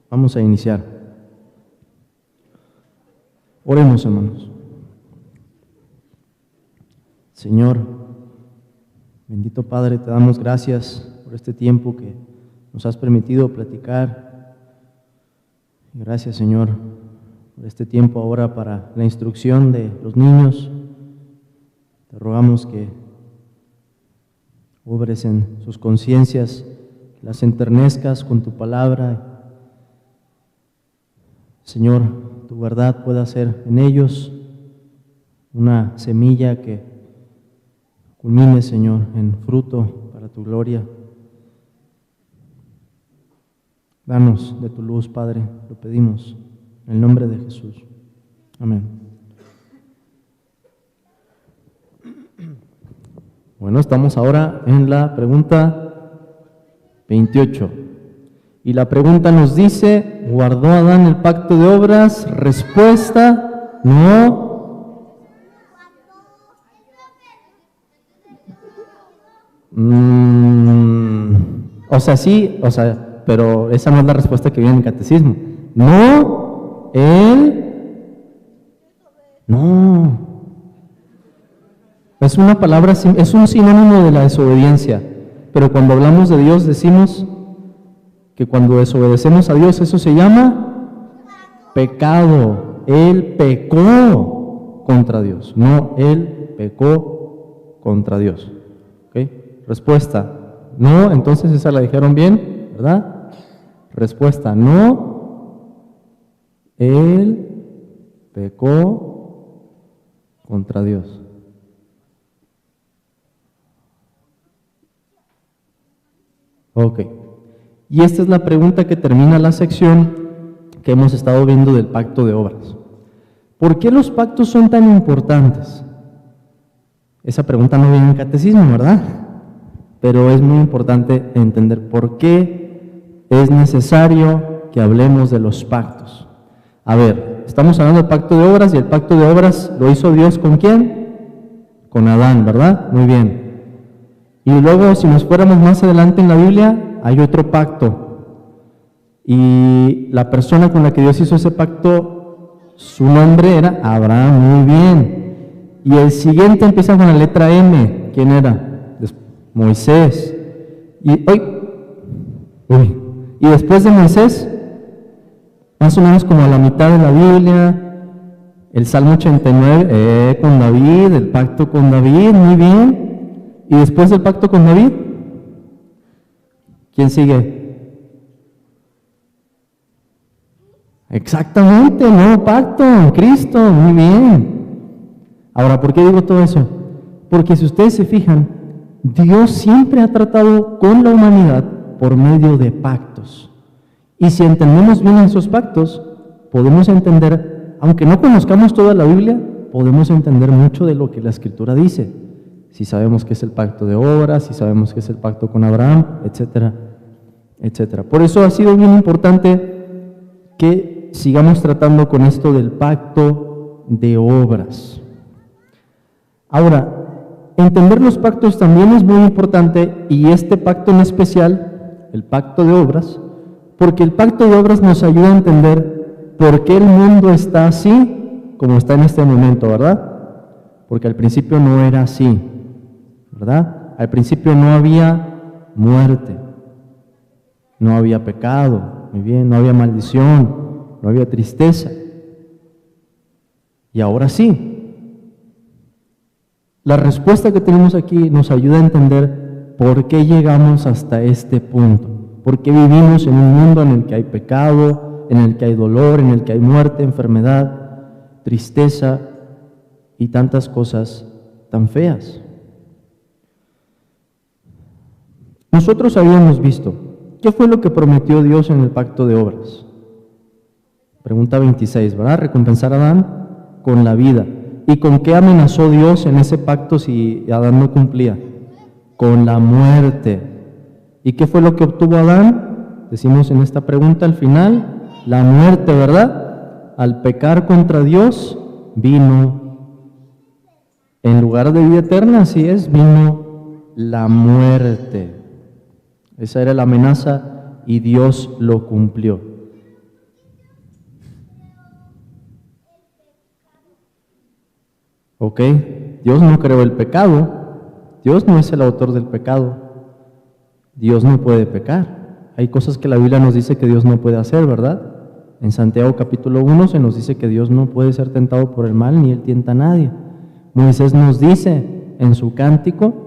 Vamos a iniciar. Oremos, hermanos. Señor, bendito Padre, te damos gracias por este tiempo que nos has permitido platicar. Gracias, Señor, por este tiempo ahora para la instrucción de los niños. Te rogamos que obres en sus conciencias, que las enternezcas con tu palabra. Señor, tu verdad pueda ser en ellos una semilla que culmine, Señor, en fruto para tu gloria. Danos de tu luz, Padre, lo pedimos en el nombre de Jesús. Amén. Bueno, estamos ahora en la pregunta 28. Y la pregunta nos dice, ¿guardó Adán el pacto de obras? Respuesta, no. Sí, pero esa no es la respuesta que viene en el catecismo. No, no. Es una palabra, es un sinónimo de la desobediencia, pero cuando hablamos de Dios decimos que cuando desobedecemos a Dios eso se llama pecado. Él pecó contra Dios, no Él pecó contra Dios. ¿Okay? Respuesta, no, entonces esa la dijeron bien, ¿verdad? Respuesta, no, Él pecó contra Dios. Ok, y esta es la pregunta que termina la sección que hemos estado viendo del pacto de obras. ¿Por qué los pactos son tan importantes? Esa pregunta no viene en el catecismo, ¿verdad? Pero es muy importante entender por qué es necesario que hablemos de los pactos. A ver, estamos hablando del pacto de obras y el pacto de obras lo hizo Dios ¿con quién? Con Adán, ¿verdad? Muy bien. Y luego, si nos fuéramos más adelante en la Biblia, hay otro pacto. Y la persona con la que Dios hizo ese pacto, su nombre era Abraham, muy bien. Y el siguiente empieza con la letra M. ¿Quién era? Moisés. Y después de Moisés, más o menos como a la mitad de la Biblia, el Salmo 89, con David, el pacto con David, muy bien. Y después del pacto con David, ¿quién sigue? Exactamente, nuevo pacto, Cristo, muy bien. Ahora, ¿por qué digo todo eso? Porque si ustedes se fijan, Dios siempre ha tratado con la humanidad por medio de pactos. Y si entendemos bien esos pactos, podemos entender, aunque no conozcamos toda la Biblia, podemos entender mucho de lo que la Escritura dice. Si sabemos que es el pacto de obras, si sabemos que es el pacto con Abraham, etcétera, etcétera. Por eso ha sido bien importante que sigamos tratando con esto del pacto de obras. Ahora, entender los pactos también es muy importante, y este pacto en especial, el pacto de obras, porque el pacto de obras nos ayuda a entender por qué el mundo está así como está en este momento, ¿verdad? Porque al principio no era así, ¿verdad? Al principio no había muerte, no había pecado, muy bien, no había maldición, no había tristeza. Y ahora sí. La respuesta que tenemos aquí nos ayuda a entender por qué llegamos hasta este punto, por qué vivimos en un mundo en el que hay pecado, en el que hay dolor, en el que hay muerte, enfermedad, tristeza y tantas cosas tan feas. Nosotros habíamos visto, ¿qué fue lo que prometió Dios en el pacto de obras? Pregunta 26, ¿verdad? Recompensar a Adán con la vida. ¿Y con qué amenazó Dios en ese pacto si Adán no cumplía? Con la muerte. ¿Y qué fue lo que obtuvo Adán? Decimos en esta pregunta al final, la muerte, ¿verdad? Al pecar contra Dios, vino, en lugar de vida eterna, así es, vino la muerte. Esa era la amenaza y Dios lo cumplió. ¿Ok? Dios no creó el pecado, Dios no es el autor del pecado, Dios no puede pecar. Hay cosas que la Biblia nos dice que Dios no puede hacer, ¿verdad? En Santiago capítulo 1 se nos dice que Dios no puede ser tentado por el mal, ni Él tienta a nadie. Moisés nos dice en su cántico,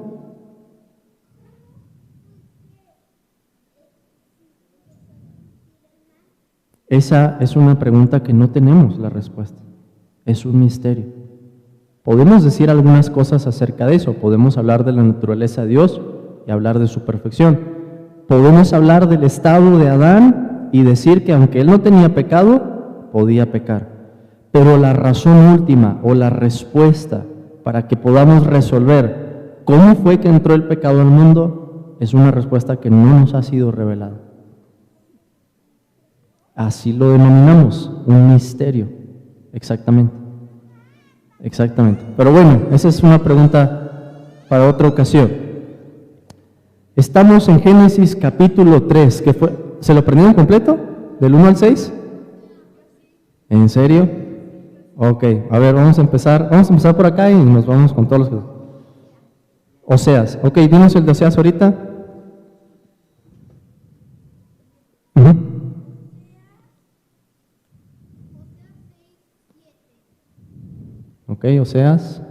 esa es una pregunta que no tenemos la respuesta, es un misterio. Podemos decir algunas cosas acerca de eso, podemos hablar de la naturaleza de Dios y hablar de su perfección. Podemos hablar del estado de Adán y decir que aunque él no tenía pecado, podía pecar. Pero la razón última o la respuesta para que podamos resolver cómo fue que entró el pecado al mundo es una respuesta que no nos ha sido revelada. Así lo denominamos, un misterio, exactamente. Exactamente. Pero bueno, esa es una pregunta para otra ocasión. Estamos en Génesis capítulo 3, que fue, ¿se lo aprendieron completo? ¿Del 1 al 6? ¿En serio? Ok, a ver, vamos a empezar por acá y nos vamos con todos los... Oseas, ok, dinos el de Oseas ahorita. Ok, Oseas.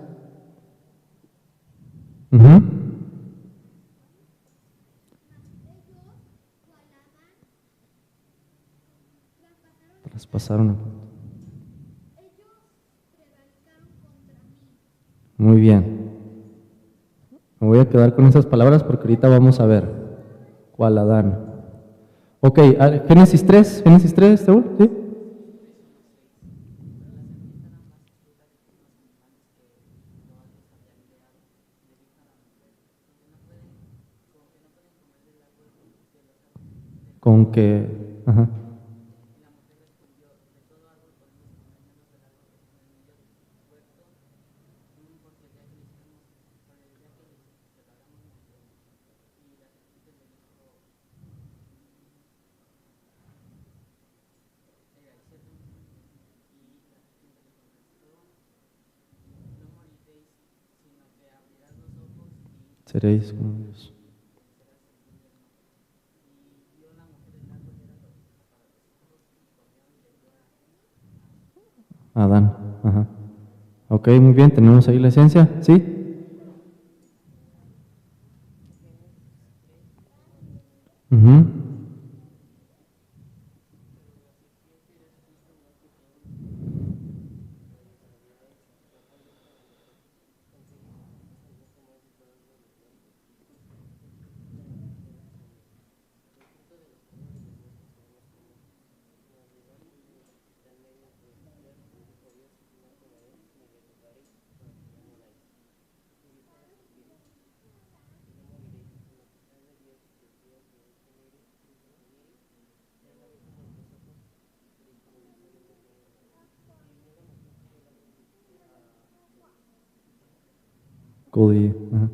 Traspasaron. Muy bien. Me voy a quedar con esas palabras porque ahorita vamos a ver cuál Adán. Ok, Génesis 3, Saúl, ¿sí? Con que, ajá. Seréis como Dios. Adán, ajá. Ok, muy bien, tenemos ahí la esencia, ¿sí? Cody, ajá.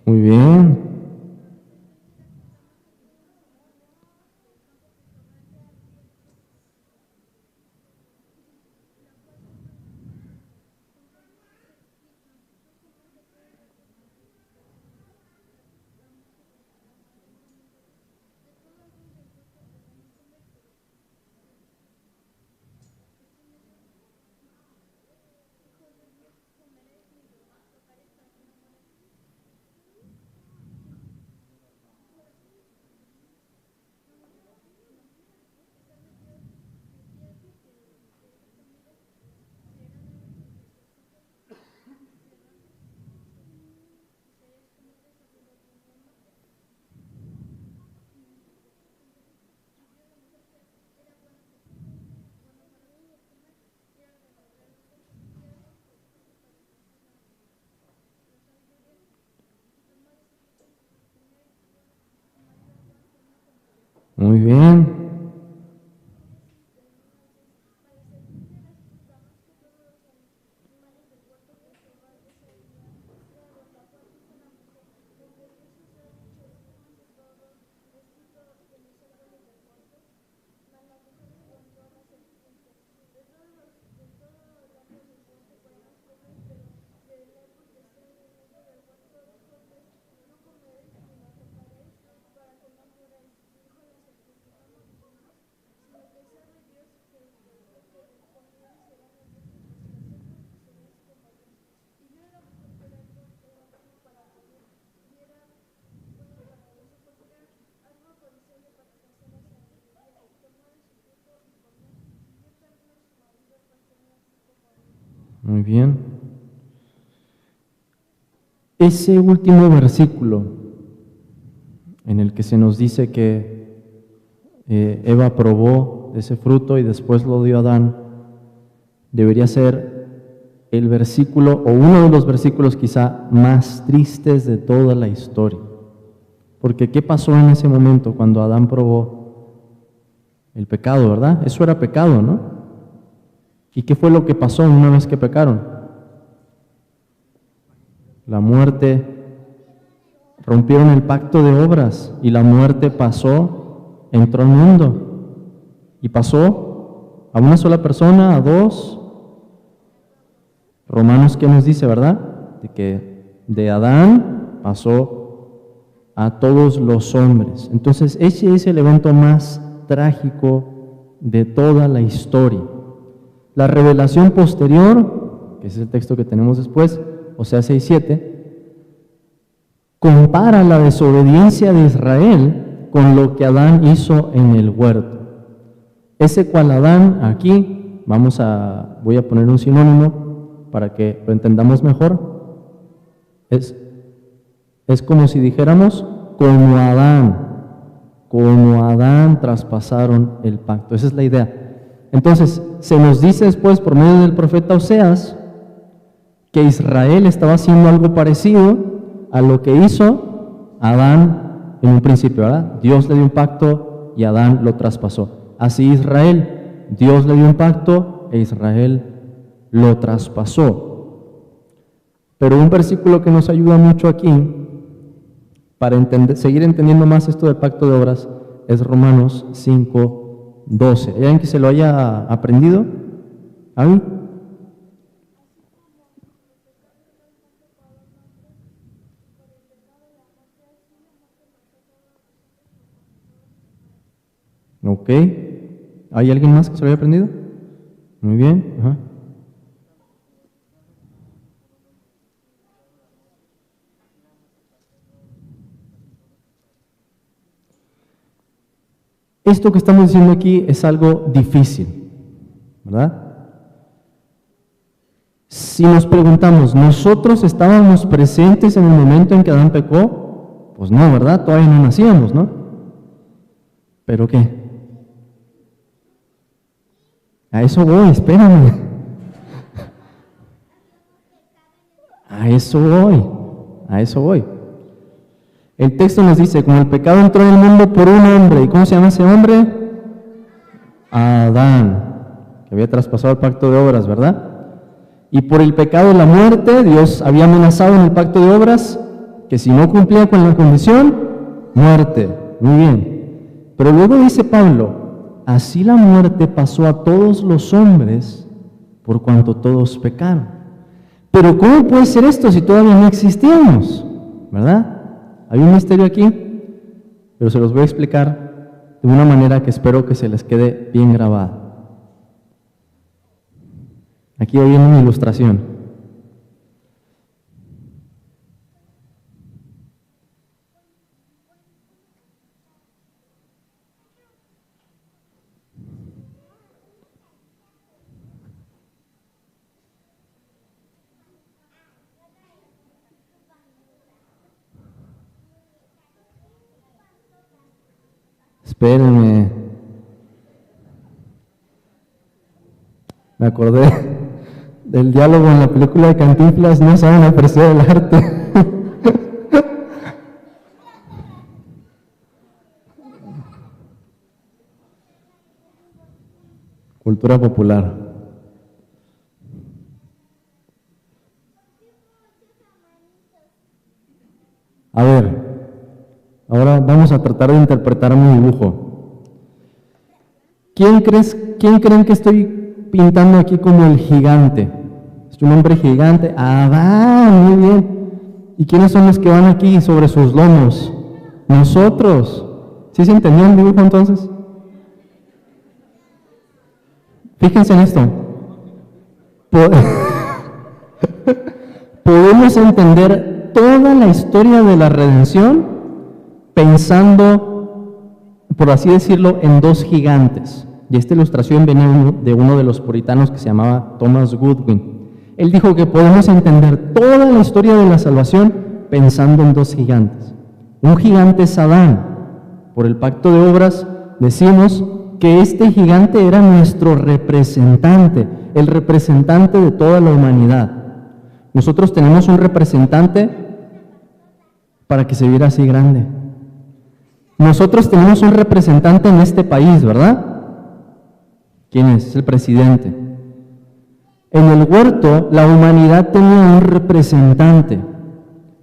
Muy bien. Muy bien. Muy bien. Ese último versículo en el que se nos dice que Eva probó de ese fruto y después lo dio a Adán, debería ser el versículo o uno de los versículos quizá más tristes de toda la historia. Porque ¿qué pasó en ese momento cuando Adán probó el pecado, verdad? Eso era pecado, ¿no? ¿Y qué fue lo que pasó una vez que pecaron? La muerte, rompieron el pacto de obras y la muerte pasó, entró al mundo y pasó a una sola persona, a dos. Romanos, ¿qué nos dice, verdad? De que de Adán pasó a todos los hombres. Entonces, ese es el evento más trágico de toda la historia. La revelación posterior, que es el texto que tenemos después, Oseas 6:7, compara la desobediencia de Israel con lo que Adán hizo en el huerto. Ese cual Adán, aquí, voy a poner un sinónimo para que lo entendamos mejor, es como si dijéramos, como Adán traspasaron el pacto. Esa es la idea. Entonces, se nos dice después por medio del profeta Oseas que Israel estaba haciendo algo parecido a lo que hizo Adán en un principio, ¿verdad? Dios le dio un pacto y Adán lo traspasó. Así Israel, Dios le dio un pacto e Israel lo traspasó. Pero un versículo que nos ayuda mucho aquí para seguir entendiendo más esto del pacto de obras es Romanos 5:12. ¿Hay alguien que se lo haya aprendido? ¿Alguien? Ok. ¿Hay alguien más que se lo haya aprendido? Muy bien. Ajá. Esto que estamos diciendo aquí es algo difícil, ¿verdad? Si nos preguntamos, ¿nosotros estábamos presentes en el momento en que Adán pecó? Pues no, ¿verdad? Todavía no nacíamos, ¿no? ¿Pero qué? A eso voy, espérame. A eso voy. El texto nos dice, como el pecado entró en el mundo por un hombre, ¿y cómo se llama ese hombre? Adán, que había traspasado el pacto de obras, ¿verdad? Y por el pecado de la muerte, Dios había amenazado en el pacto de obras que si no cumplía con la condición, muerte. Muy bien. Pero luego dice Pablo, así la muerte pasó a todos los hombres por cuanto todos pecaron. Pero ¿cómo puede ser esto si todavía no existíamos? ¿Verdad? Hay un misterio aquí, pero se los voy a explicar de una manera que espero que se les quede bien grabada. Aquí viene una ilustración. Espérenme. Me acordé del diálogo en la película de Cantinflas, no saben apreciar el arte. Cultura popular. A ver. Ahora vamos a tratar de interpretar mi dibujo. ¿Quién creen que estoy pintando aquí como el gigante? Es un hombre gigante. Adán, muy bien. ¿Y quiénes son los que van aquí sobre sus lomos? Nosotros. ¿Sí se entendió el dibujo entonces? Fíjense en esto. Podemos entender toda la historia de la redención pensando, por así decirlo, en dos gigantes. Y esta ilustración venía de uno de los puritanos que se llamaba Thomas Goodwin. Él dijo que podemos entender toda la historia de la salvación pensando en dos gigantes. Un gigante es Adán. Por el pacto de obras decimos que este gigante era nuestro representante, el representante de toda la humanidad. Nosotros tenemos un representante para que se viera así grande. Nosotros tenemos un representante en este país, ¿verdad? ¿Quién es? Es el presidente. En el huerto, la humanidad tenía un representante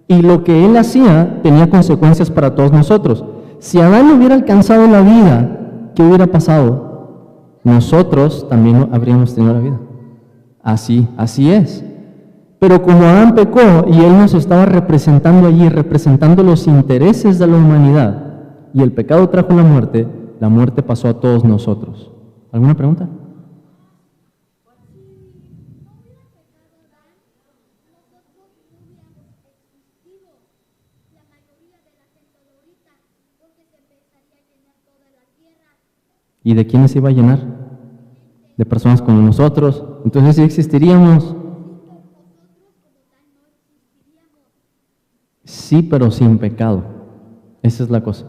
y lo que él hacía tenía consecuencias para todos nosotros. Si Adán hubiera alcanzado la vida, ¿qué hubiera pasado? Nosotros también habríamos tenido la vida. Así es. Pero como Adán pecó y él nos estaba representando allí, representando los intereses de la humanidad, y el pecado trajo la muerte pasó a todos nosotros. ¿Alguna pregunta? ¿Y de quiénes se iba a llenar? De personas como nosotros. Entonces sí existiríamos. Sí, pero sin pecado. Esa es la cosa.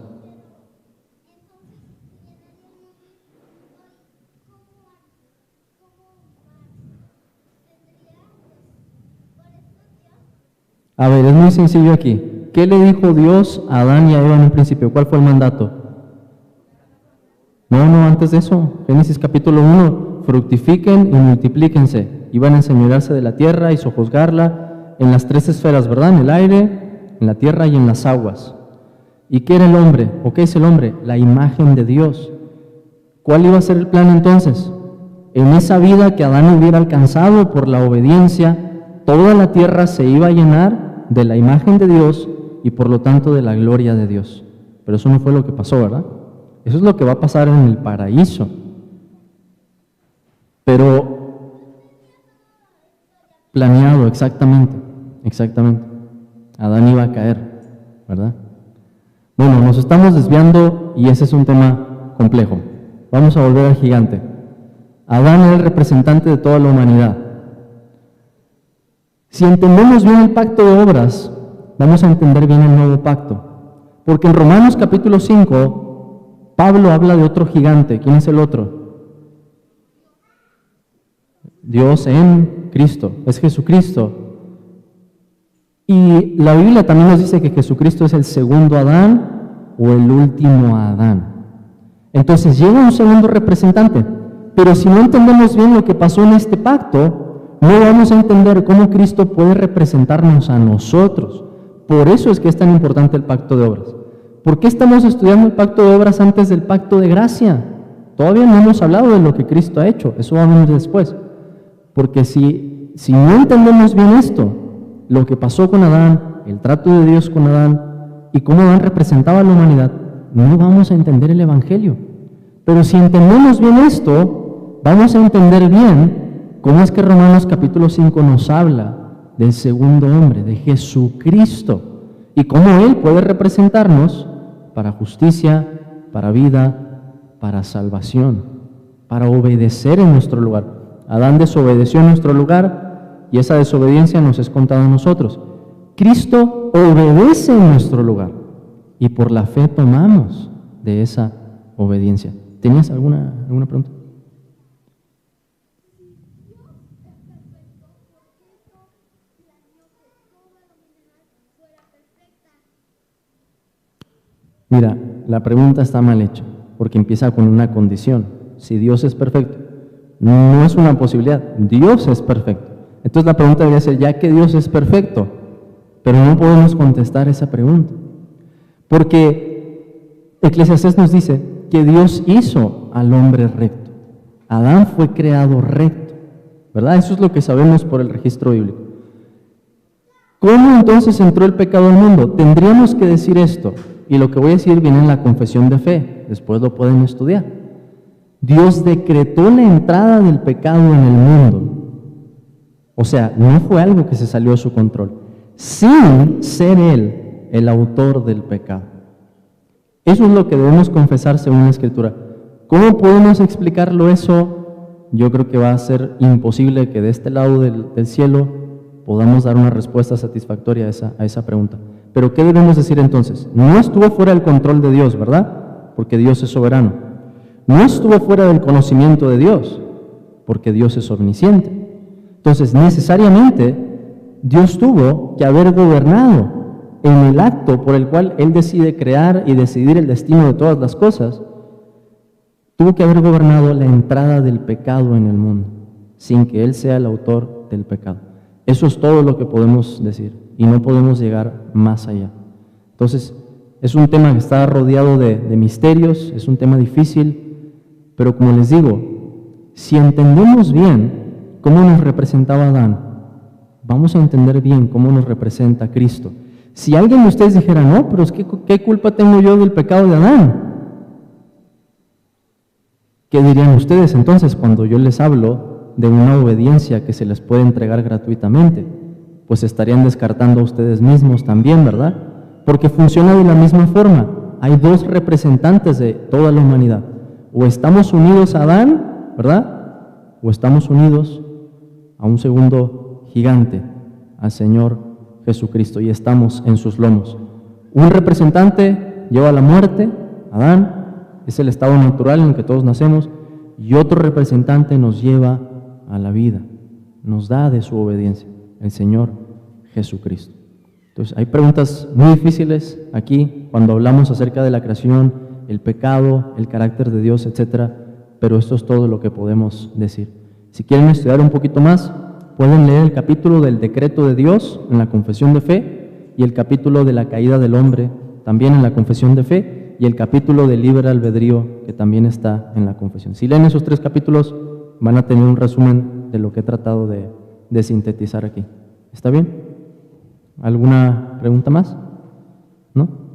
A ver, es muy sencillo aquí. ¿Qué le dijo Dios a Adán y a Eva en un principio? ¿Cuál fue el mandato? No, antes de eso. Génesis capítulo 1. Fructifiquen y multiplíquense. Iban a enseñorearse de la tierra y sojuzgarla en las tres esferas, ¿verdad? En el aire, en la tierra y en las aguas. ¿Y qué era el hombre? ¿O qué es el hombre? La imagen de Dios. ¿Cuál iba a ser el plan entonces? En esa vida que Adán hubiera alcanzado por la obediencia, toda la tierra se iba a llenar de la imagen de Dios y por lo tanto de la gloria de Dios. Pero eso no fue lo que pasó, ¿verdad? Eso es lo que va a pasar en el paraíso. Pero planeado, exactamente. Adán iba a caer, ¿verdad? Bueno, nos estamos desviando y ese es un tema complejo. Vamos a volver al gigante. Adán era el representante de toda la humanidad. Si entendemos bien el pacto de obras, vamos a entender bien el nuevo pacto. Porque en Romanos capítulo 5, Pablo habla de otro gigante. ¿Quién es el otro? Dios en Cristo, es Jesucristo. Y la Biblia también nos dice que Jesucristo es el segundo Adán o el último Adán. Entonces llega un segundo representante, pero si no entendemos bien lo que pasó en este pacto, no vamos a entender cómo Cristo puede representarnos a nosotros. Por eso es que es tan importante el pacto de obras. ¿Por qué estamos estudiando el pacto de obras antes del pacto de gracia? Todavía no hemos hablado de lo que Cristo ha hecho, eso va a venir después. Porque si no entendemos bien esto, lo que pasó con Adán, el trato de Dios con Adán y cómo Adán representaba a la humanidad, no vamos a entender el Evangelio. Pero si entendemos bien esto, vamos a entender bien cómo es que Romanos capítulo 5 nos habla del segundo hombre, de Jesucristo, y cómo Él puede representarnos para justicia, para vida, para salvación, para obedecer en nuestro lugar. Adán desobedeció en nuestro lugar y esa desobediencia nos es contada a nosotros. Cristo obedece en nuestro lugar y por la fe tomamos de esa obediencia. ¿Tenías alguna pregunta? Mira, la pregunta está mal hecha, porque empieza con una condición. Si Dios es perfecto, no es una posibilidad, Dios es perfecto. Entonces la pregunta debería ser, ya que Dios es perfecto, pero no podemos contestar esa pregunta. Porque Eclesiastés nos dice que Dios hizo al hombre recto. Adán fue creado recto, ¿verdad? Eso es lo que sabemos por el registro bíblico. ¿Cómo entonces entró el pecado al mundo? Tendríamos que decir esto, y lo que voy a decir viene en la confesión de fe, después lo pueden estudiar. Dios decretó la entrada del pecado en el mundo. O sea, no fue algo que se salió de su control, sin ser Él el autor del pecado. Eso es lo que debemos confesar según la Escritura. ¿Cómo podemos explicarlo eso yo creo que va a ser imposible que de este lado del cielo podamos dar una respuesta satisfactoria a esa pregunta. Pero ¿qué debemos decir entonces? No estuvo fuera del control de Dios, ¿verdad? Porque Dios es soberano. No estuvo fuera del conocimiento de Dios, porque Dios es omnisciente. Entonces, necesariamente, Dios tuvo que haber gobernado en el acto por el cual Él decide crear y decidir el destino de todas las cosas. Tuvo que haber gobernado la entrada del pecado en el mundo, sin que Él sea el autor del pecado. Eso es todo lo que podemos decir, y no podemos llegar más allá. Entonces, es un tema que está rodeado de misterios, es un tema difícil, pero como les digo, si entendemos bien cómo nos representaba Adán, vamos a entender bien cómo nos representa Cristo. Si alguien de ustedes dijera, no, pero es que ¿qué culpa tengo yo del pecado de Adán? ¿Qué dirían ustedes entonces cuando yo les hablo de una obediencia que se les puede entregar gratuitamente? Pues estarían descartando a ustedes mismos también, ¿verdad? Porque funciona de la misma forma. Hay dos representantes de toda la humanidad. O estamos unidos a Adán, ¿verdad? O estamos unidos a un segundo gigante, al Señor Jesucristo, y estamos en sus lomos. Un representante lleva a la muerte, Adán, es el estado natural en el que todos nacemos, y otro representante nos lleva a la vida, nos da de su obediencia, el Señor Jesucristo. Entonces, hay preguntas muy difíciles aquí cuando hablamos acerca de la creación, el pecado, el carácter de Dios, etcétera, pero esto es todo lo que podemos decir. Si quieren estudiar un poquito más, pueden leer el capítulo del decreto de Dios en la confesión de fe y el capítulo de la caída del hombre también en la confesión de fe y el capítulo del libre albedrío que también está en la confesión. Si leen esos 3 capítulos van a tener un resumen de lo que he tratado de sintetizar aquí. ¿Está bien? ¿Alguna pregunta más? ¿No?